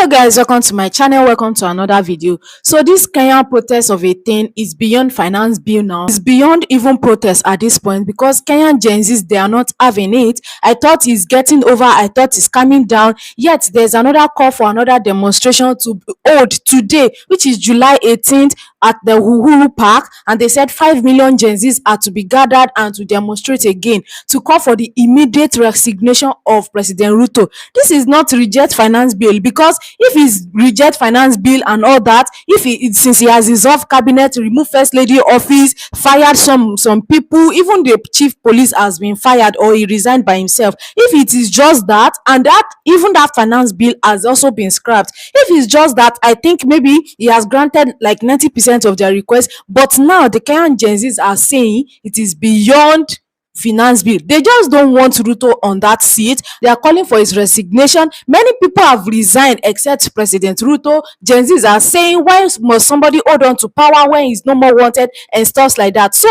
Guys, welcome to my channel. Welcome to another video. So this Kenyan protest of a thing is beyond finance bill now. It's beyond even protest at this point because Kenyan Gen Zs, they are not having it. I thought it's getting over. I thought it's coming down. Yet there's another call for another demonstration to hold today, which is July 18th at the Uhuru Park, and they said 5 million Gen Zs are to be gathered and to demonstrate again to call for the immediate resignation of President Ruto. This is not reject finance bill, because if he's reject finance bill and all that, if since he has dissolved cabinet, removed first lady office, fired some people, even the chief police has been fired or he resigned by himself. If it is just that, and that even that finance bill has also been scrapped, if it's just that, I think maybe he has granted like 90% of their requests. But now the Kenyan Gen Zs are saying it is beyond finance bill. They just don't want Ruto on that seat. They are calling for his resignation. Many people have resigned except President Ruto. Gen Zs are saying, why must somebody hold on to power when he's no more wanted and stuff like that? So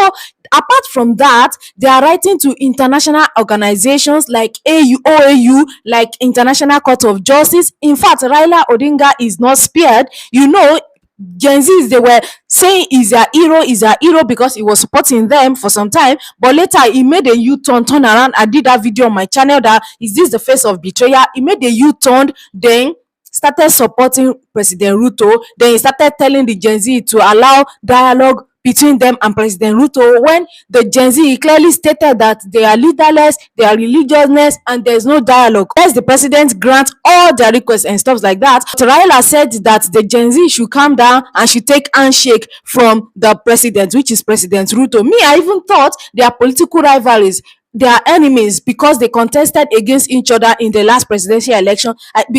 apart from that, they are writing to international organizations like OAU, like International Court of Justice. In fact, Raila Odinga is not spared. Gen Zs, they were saying he's a hero because he was supporting them for some time, but later he made a U-turn, turn around. I did that video on my channel, that is this the face of betrayal. He made a U-turn, then started supporting President Ruto. Then he started telling the Gen Z to allow dialogue between them and President Ruto, when the Gen Z clearly stated that they are leaderless, they are religiousness, and there's no dialogue. As the president grants all their requests and stuff like that, Raila said that the Gen Z should calm down and should take handshake from the president, which is President Ruto. Me, I even thought they are political rivalries. They are enemies because they contested against each other in the last presidential election,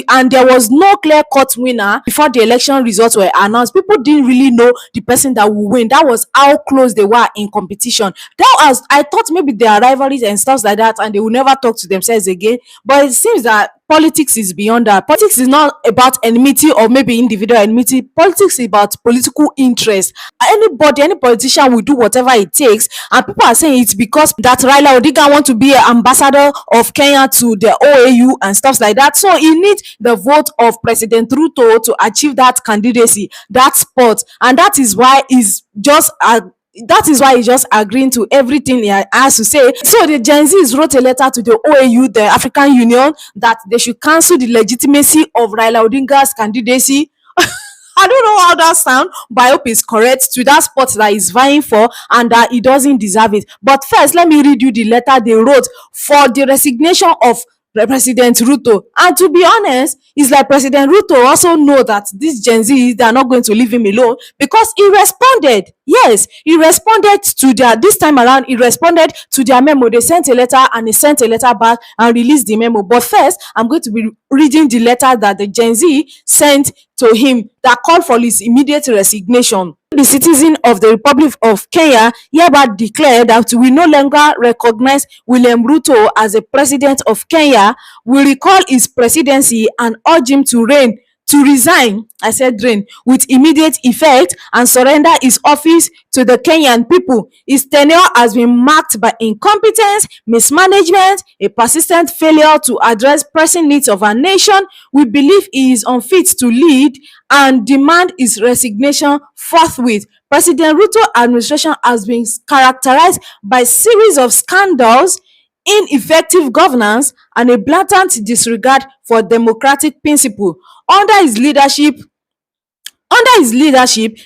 and there was no clear-cut winner before the election results were announced. People didn't really know the person that will win. That was how close they were in competition. I thought maybe there are rivalries and stuff like that, and they will never talk to themselves again. But it seems that politics is beyond that. Politics is not about enmity or maybe individual enmity. Politics is about political interest. Any politician will do whatever it takes, and people are saying it's because that Raila Odinga want to be an ambassador of Kenya to the OAU and stuff like that. So he needs the vote of President Ruto to achieve that candidacy, that spot, and that is why he's just agreeing to everything he has to say. So the Gen Zs wrote a letter to the OAU, the African Union, that they should cancel the legitimacy of Raila Odinga's candidacy. I don't know how that sounds, but I hope it's correct, to that spot that he's vying for and that he doesn't deserve it. But first, let me read you the letter they wrote for the resignation of President Ruto. And to be honest, it's like President Ruto also know that these Gen Z, they are not going to leave him alone, because he responded. Yes, he responded to this time around, he responded to their memo. They sent a letter and he sent a letter back and released the memo. But first, I'm going to be reading the letter that the Gen Z sent to him that called for his immediate resignation. The citizen of the Republic of Kenya hereby declare that we no longer recognize William Ruto as a president of Kenya. We recall his presidency and urge him to resign, with immediate effect and surrender his office to the Kenyan people. His tenure has been marked by incompetence, mismanagement, a persistent failure to address pressing needs of our nation. We believe he is unfit to lead and demand his resignation forthwith. President Ruto administration has been characterized by a series of scandals, ineffective governance, and a blatant disregard for democratic principle. Under his leadership,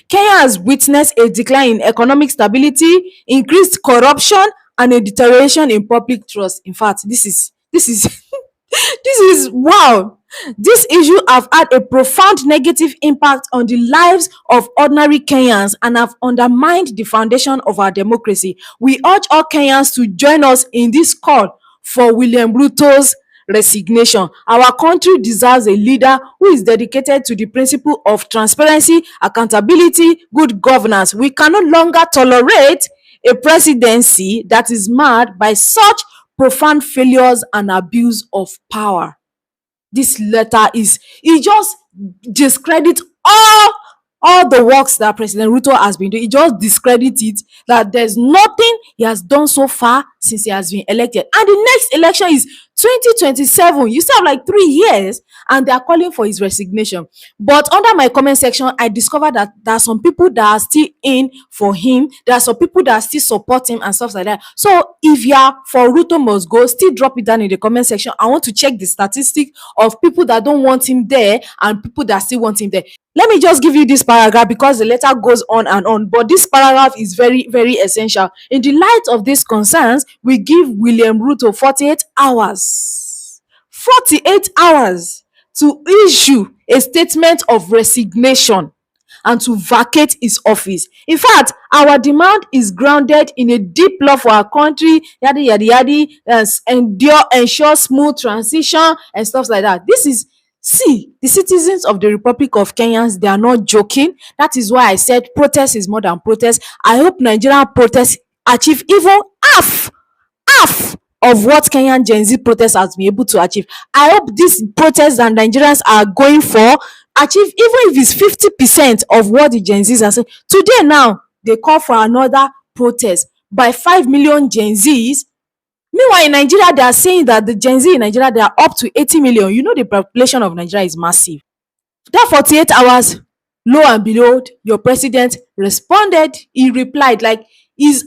Kenya has witnessed a decline in economic stability, increased corruption, and a deterioration in public trust. In fact, this is this is wow. This issue have had a profound negative impact on the lives of ordinary Kenyans and have undermined the foundation of our democracy. We urge all Kenyans to join us in this call for William Ruto's resignation. Our country deserves a leader who is dedicated to the principle of transparency, accountability, good governance. We can no longer tolerate a presidency that is marred by such profound failures and abuse of power. This letter it just discredits all the works that President Ruto has been doing. It just discredits it, that there's nothing he has done so far since he has been elected. And the next election is 2027. You still have like 3 years. and they are calling for his resignation. But under my comment section, I discovered that there are some people that are still in for him. There are some people that still support him and stuff like that. So if you are for Ruto must go, still drop it down in the comment section. I want to check the statistic of people that don't want him there and people that still want him there. Let me just give you this paragraph because the letter goes on and on, but this paragraph is very, very essential. In the light of these concerns, we give William Ruto 48 hours. 48 hours to issue a statement of resignation and to vacate his office. In fact, our demand is grounded in a deep love for our country, yadi yadi yadi, ensure smooth transition and stuff like that. This is See, the citizens of the Republic of Kenyans, they are not joking. That is why I said protest is more than protest. I hope Nigerian protests achieve even half of what Kenyan Gen Z protest has been able to achieve. I hope these protests that Nigerians are going for achieve, even if it's 50% of what the Gen Zs are saying. Today now, they call for another protest by 5 million Gen Zs. Meanwhile, in Nigeria, they are saying that the Gen Z in Nigeria, they are up to 80 million. You know, the population of Nigeria is massive. That 48 hours, lo and behold, your president responded. He replied, like, he's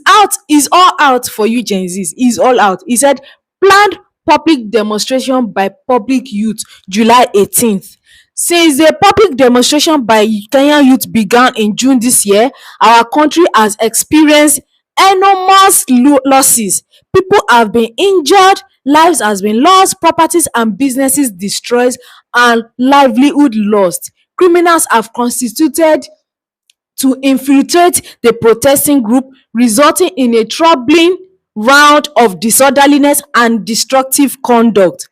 all out for you, Gen Zs. He's all out. He said, planned public demonstration by public youth, July 18th. Since the public demonstration by Kenyan youth began in June this year, our country has experienced enormous losses. People have been injured, lives has been lost, properties and businesses destroyed, and livelihood lost. Criminals have constituted to infiltrate the protesting group, resulting in a troubling round of disorderliness and destructive conduct.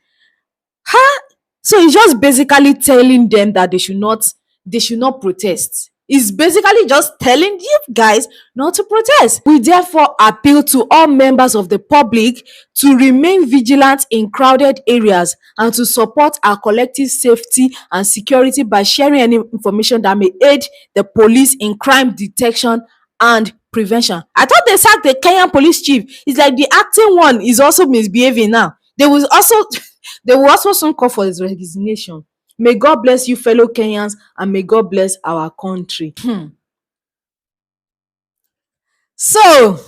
Huh? So he's just basically telling them that they should not protest. He's basically just telling you guys not to protest. We therefore appeal to all members of the public to remain vigilant in crowded areas and to support our collective safety and security by sharing any information that may aid the police in crime detection and prevention. I thought they sacked the Kenyan police chief. It's like the acting one is also misbehaving now. They will also soon call for his resignation. May God bless you, fellow Kenyans, and may God bless our country. So,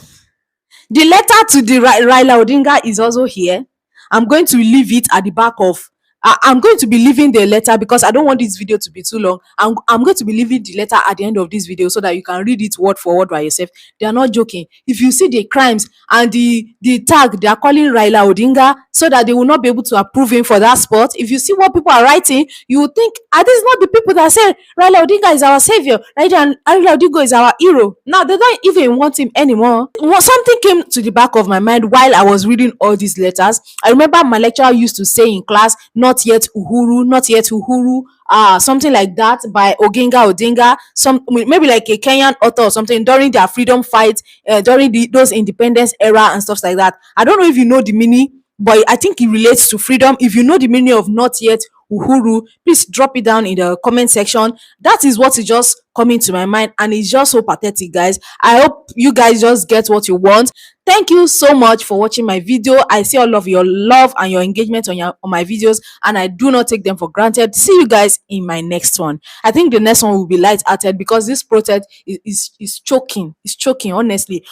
the letter to the Raila Odinga is also here. I'm going to leave it at the back of I'm going to be leaving the letter because I don't want this video to be too long. I'm going to be leaving the letter at the end of this video so that you can read it word for word by yourself. They are not joking. If you see the crimes and the tag they are calling Raila Odinga so that they will not be able to approve him for that spot, if you see what people are writing, you will think, are these not the people that say Raila Odinga is our savior? Raila Odinga is our hero. Now they don't even want him anymore. Something came to the back of my mind while I was reading all these letters. I remember my lecturer used to say in class, not yet Uhuru, not yet Uhuru, something like that by Odinga, maybe like a Kenyan author or something during their freedom fight, during those independence era and stuff like that. I don't know if you know the meaning, but I think it relates to freedom. If you know the meaning of not yet Uhuru, please drop it down in the comment section. That is what is just coming to my mind, and it's just so pathetic, guys. I hope you guys just get what you want. Thank you so much for watching my video. I see all of your love and your engagement on my videos, and I do not take them for granted. See you guys in my next one. I think the next one will be light-hearted because this protest is choking. It's choking, honestly.